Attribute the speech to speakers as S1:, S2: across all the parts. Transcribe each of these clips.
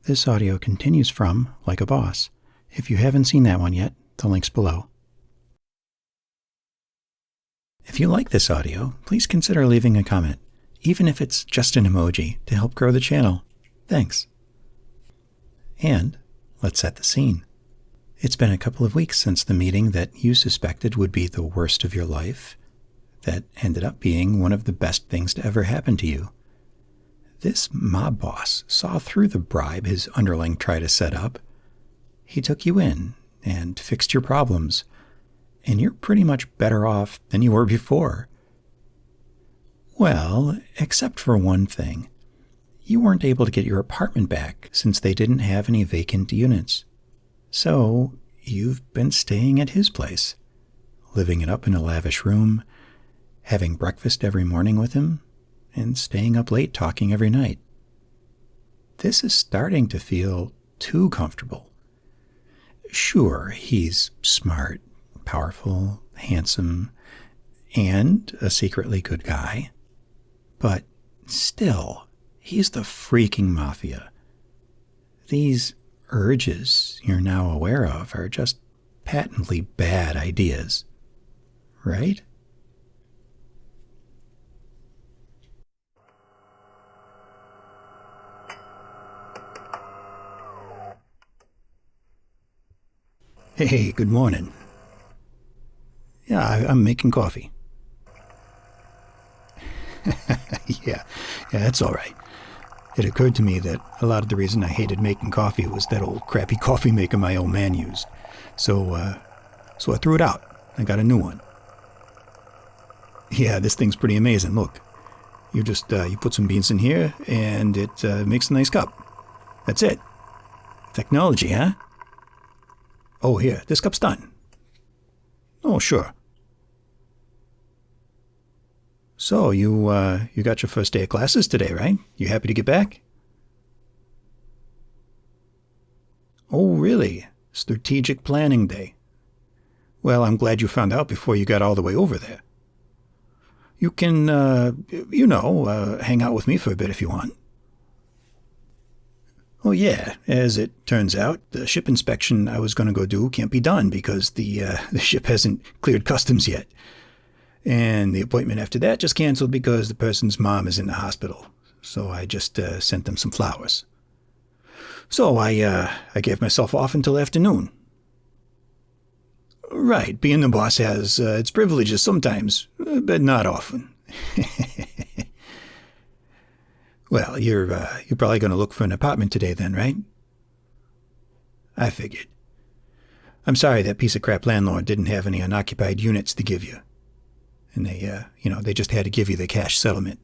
S1: This audio continues from Like a Boss. If you haven't seen that one yet, the link's below. If you like this audio, please consider leaving a comment, even if it's just an emoji, to help grow the channel. Thanks. And let's set the scene. It's been a couple of weeks since the meeting that you suspected would be the worst of your life, that ended up being one of the best things to ever happen to you. This mob boss saw through the bribe his underling tried to set up. He took you in and fixed your problems, and you're pretty much better off than you were before. Well, except for one thing. You weren't able to get your apartment back since they didn't have any vacant units. So, you've been staying at his place, living it up in a lavish room, having breakfast every morning with him, and staying up late talking every night. This is starting to feel too comfortable. Sure, he's smart, powerful, handsome, and a secretly good guy. But still, he's the freaking Mafia. These urges you're now aware of are just patently bad ideas, right? Hey, good morning. Yeah, I'm making coffee. Yeah, that's all right. It occurred to me that a lot of the reason I hated making coffee was that old crappy coffee maker my old man used. So I threw it out. I got a new one. Yeah, this thing's pretty amazing. Look, you put some beans in here, and it makes a nice cup. That's it. Technology, huh? Oh, here, this cup's done. Oh, sure. So, you got your first day of classes today, right? You happy to get back? Oh, really? Strategic planning day. Well, I'm glad you found out before you got all the way over there. You can, hang out with me for a bit if you want. Oh, yeah. As it turns out, the ship inspection I was going to go do can't be done because the ship hasn't cleared customs yet. And the appointment after that just canceled because the person's mom is in the hospital. So I just sent them some flowers. So I gave myself off until afternoon. Right, being the boss has its privileges sometimes, but not often. Well, you're probably going to look for an apartment today then, right? I figured. I'm sorry that piece of crap landlord didn't have any unoccupied units to give you. And they just had to give you the cash settlement.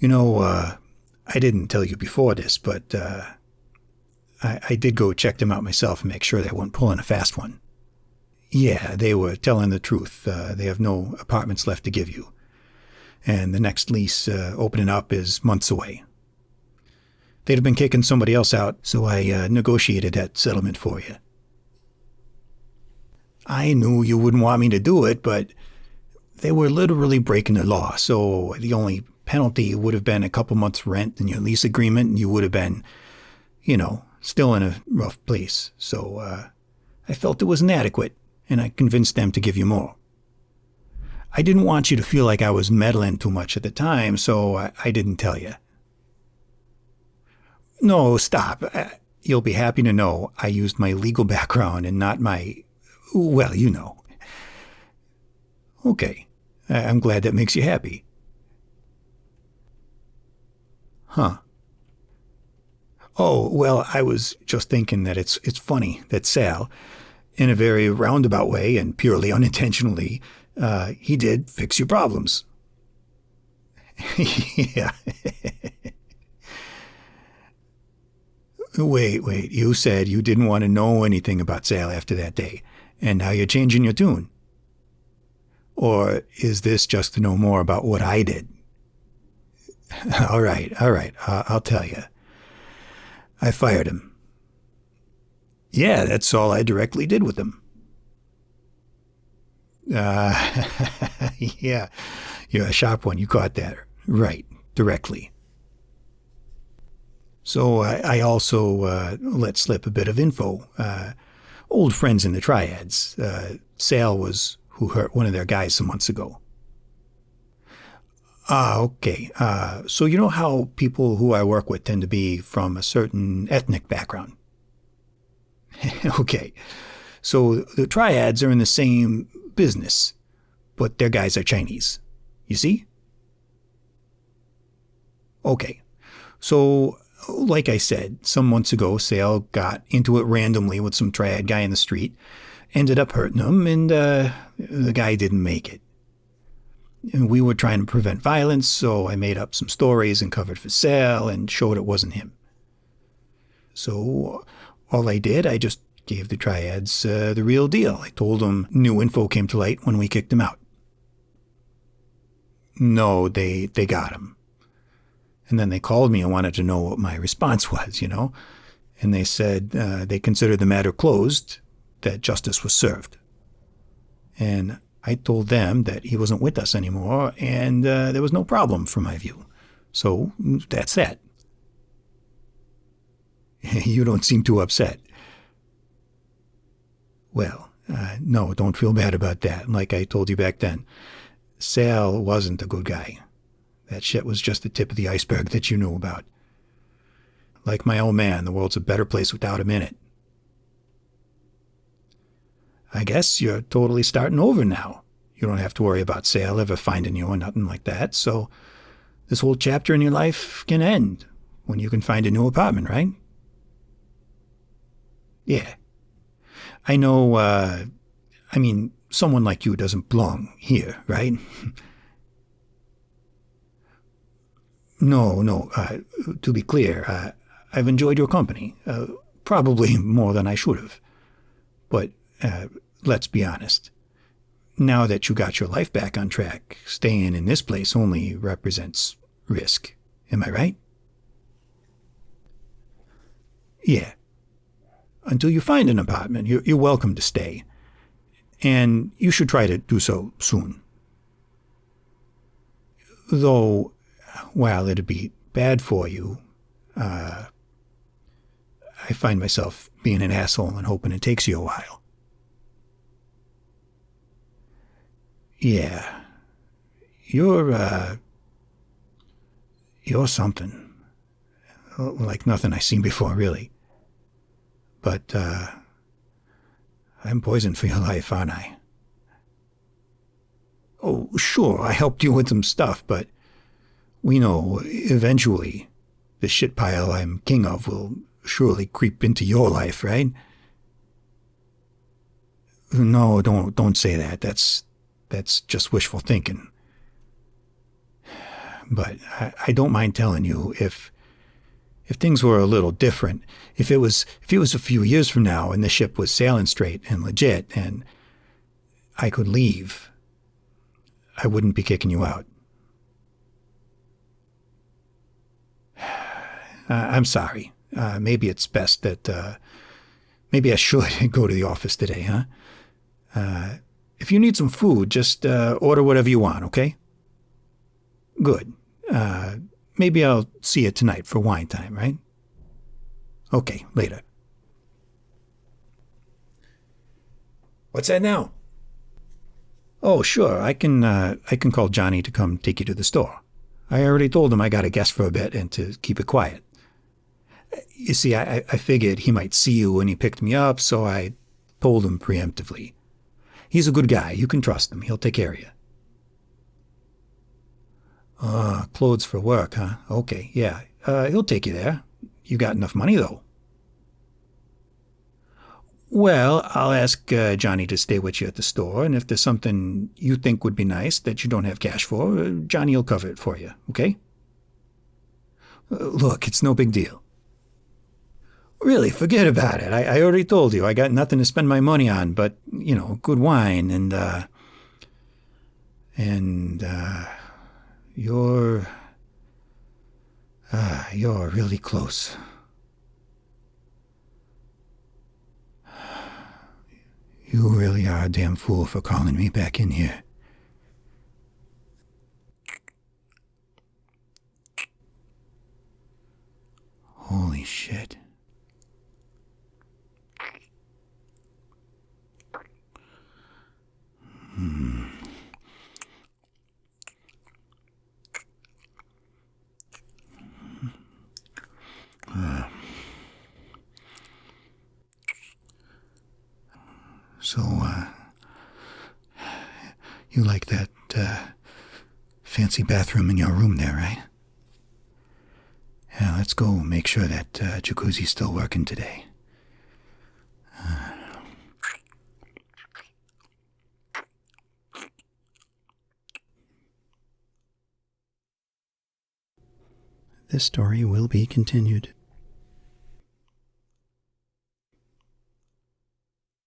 S1: I didn't tell you before this, but I did go check them out myself and make sure they weren't pulling a fast one. Yeah, they were telling the truth. They have no apartments left to give you. And the next lease opening up is months away. They'd have been kicking somebody else out, so I negotiated that settlement for you. I knew you wouldn't want me to do it, but they were literally breaking the law, so the only penalty would have been a couple months' rent in your lease agreement, and you would have been, still in a rough place. So I felt it was inadequate, and I convinced them to give you more. I didn't want you to feel like I was meddling too much at the time, so I didn't tell you. No, stop. You'll be happy to know I used my legal background and not my, well, you know. Okay, I'm glad that makes you happy. Huh. Oh, well, I was just thinking that it's funny that Sal, in a very roundabout way and purely unintentionally, he did fix your problems. Yeah. Wait, you said you didn't want to know anything about Sal after that day, and now you're changing your tune. Or is this just to know more about what I did? All right, I'll tell you. I fired him. Yeah, that's all I directly did with him. Yeah, you're a sharp one. You caught that. Right, directly. So I also let slip a bit of info. Old friends in the triads. Sal was who hurt one of their guys some months ago. Okay. So you know how people who I work with tend to be from a certain ethnic background? Okay. So the triads are in the same business, but their guys are Chinese. You see? Okay. So, like I said, some months ago, Sale got into it randomly with some triad guy in the street, ended up hurting him, and the guy didn't make it. And we were trying to prevent violence, so I made up some stories and covered for Sal and showed it wasn't him. So all I did, I just gave the triads the real deal. I told them new info came to light when we kicked him out. No, they got him. And then they called me and wanted to know what my response was, And they said they considered the matter closed, that justice was served. And I told them that he wasn't with us anymore, and there was no problem from my view. So that's that. You don't seem too upset. Well, no, don't feel bad about that. Like I told you back then, Sal wasn't a good guy. That shit was just the tip of the iceberg that you knew about. Like my old man, the world's a better place without him in it. I guess you're totally starting over now. You don't have to worry about Sal ever finding you or nothing like that, so this whole chapter in your life can end when you can find a new apartment, right? Yeah. I know, someone like you doesn't belong here, right? No, to be clear, I've enjoyed your company, probably more than I should have. But let's be honest. Now that you got your life back on track, staying in this place only represents risk. Am I right? Yeah. Until you find an apartment, you're welcome to stay. And you should try to do so soon. Though, while it'd be bad for you, I find myself being an asshole and hoping it takes you a while. Yeah. You're something. Like nothing I've seen before, really. But, I'm poisoned for your life, aren't I? Oh, sure, I helped you with some stuff, but we know, eventually, the shit pile I'm king of will surely creep into your life, right? No, don't say that. That's just wishful thinking. But I don't mind telling you, if things were a little different, if it was a few years from now and the ship was sailing straight and legit and I could leave, I wouldn't be kicking you out. I'm sorry. Maybe it's best that maybe I should go to the office today, huh? If you need some food, just order whatever you want, okay? Good. Maybe I'll see you tonight for wine time, right? Okay, later. What's that now? Oh, sure. I can call Johnny to come take you to the store. I already told him I got a guest for a bit and to keep it quiet. You see, I figured he might see you when he picked me up, so I told him preemptively. He's a good guy. You can trust him. He'll take care of you. Clothes for work, huh? Okay, yeah. He'll take you there. You got enough money, though. Well, I'll ask Johnny to stay with you at the store, and if there's something you think would be nice that you don't have cash for, Johnny will cover it for you, okay? Look, it's no big deal. Really, forget about it. I already told you I got nothing to spend my money on, but, good wine and you're really close. You really are a damn fool for calling me back in here. Holy shit. So, you like that, fancy bathroom in your room there, right? Yeah, let's go make sure that jacuzzi's still working today. This story will be continued.